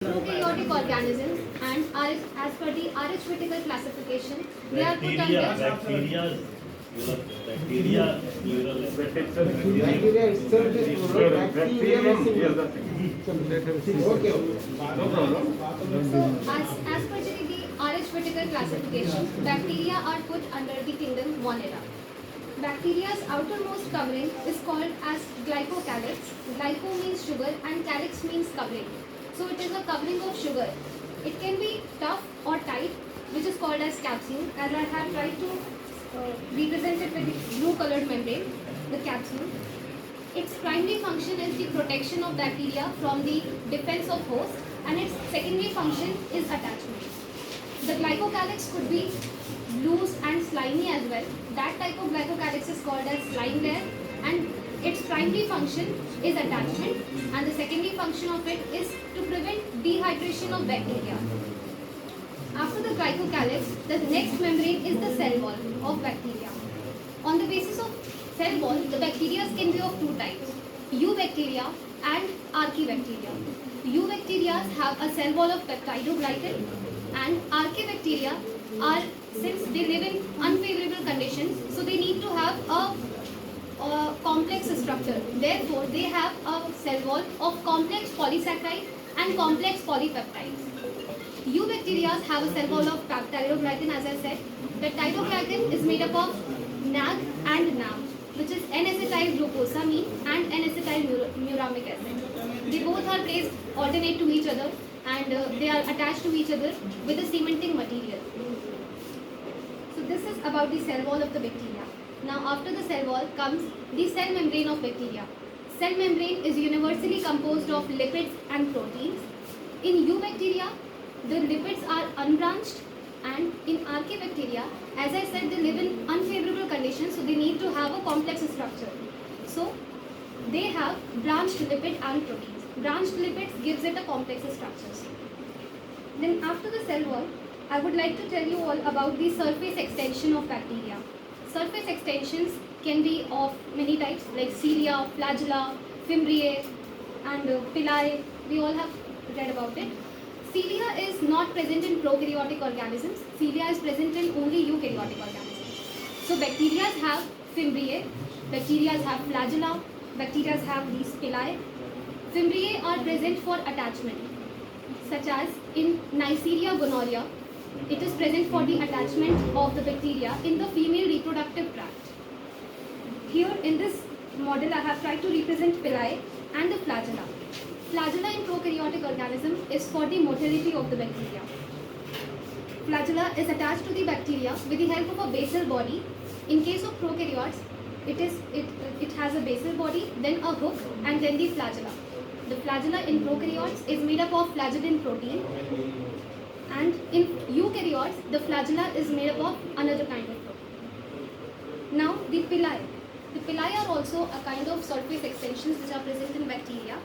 Prokaryotic organisms and are, as per the arithmetical classification, they are put under Bacteria, neural. Bacteria itself is plural. Bacterium is singular. Okay. No problem. So, as per the arithmetical classification, bacteria are put under the kingdom Monera. Bacteria's outermost covering is called as glycocalyx. Glyco means sugar and calyx means covering. So it is a covering of sugar. It can be tough or tight, which is called as capsule, as I have tried to represent it with the blue colored membrane, the capsule. Its primary function is the protection of bacteria from the defense of host, and its secondary function is attachment. The glycocalyx could be loose and slimy as well. That type of glycocalyx is called as slime layer, and its primary function is attachment, and the secondary function of it is to prevent dehydration of bacteria. After the glycocalyx, the next membrane is the cell wall of bacteria. On the basis of cell wall, the bacteria can be of two types, eubacteria and archaebacteria. Eubacteria have a cell wall of peptidoglycan, and archaebacteria are, since they live in unfavorable conditions, so they need to have a complex structure. Therefore, they have a cell wall of complex polysaccharide and complex polypeptides. Eubacteria have a cell wall of peptidoglycan, as I said. Peptidoglycan is made up of NAG and NAM, which is N-acetyl glucosamine and N-acetyl muramic acid. They both are placed alternate to each other, and they are attached to each other with a cementing material. So this is about the cell wall of the bacteria. Now after the cell wall comes the cell membrane of bacteria. Cell membrane is universally composed of lipids and proteins. In eubacteria, the lipids are unbranched, and in archaebacteria, as I said, they live in unfavorable conditions, so they need to have a complex structure. So they have branched lipid and proteins. Branched lipids gives it a complex structure. Then after the cell wall, I would like to tell you all about the surface extension of bacteria. Surface extensions can be of many types like cilia, flagella, fimbriae and pili. We all have read about it. Cilia is not present in prokaryotic organisms. Cilia is present in only eukaryotic organisms. So bacteria have fimbriae, bacteria have flagella, bacteria have these pili. Fimbriae are present for attachment, such as in Neisseria gonorrhea. It is present for the attachment of the bacteria in the female reproductive tract. Here in this model I have tried to represent pili and the flagella. Flagella in prokaryotic organism is for the motility of the bacteria. Flagella is attached to the bacteria with the help of a basal body. In case of prokaryotes, it has a basal body, then a hook, and then the flagella. The flagella in prokaryotes is made up of flagellin protein, and in eukaryotes, the flagella is made up of another kind of protein. Now the pili. The pili are also a kind of surface extensions which are present in bacteria.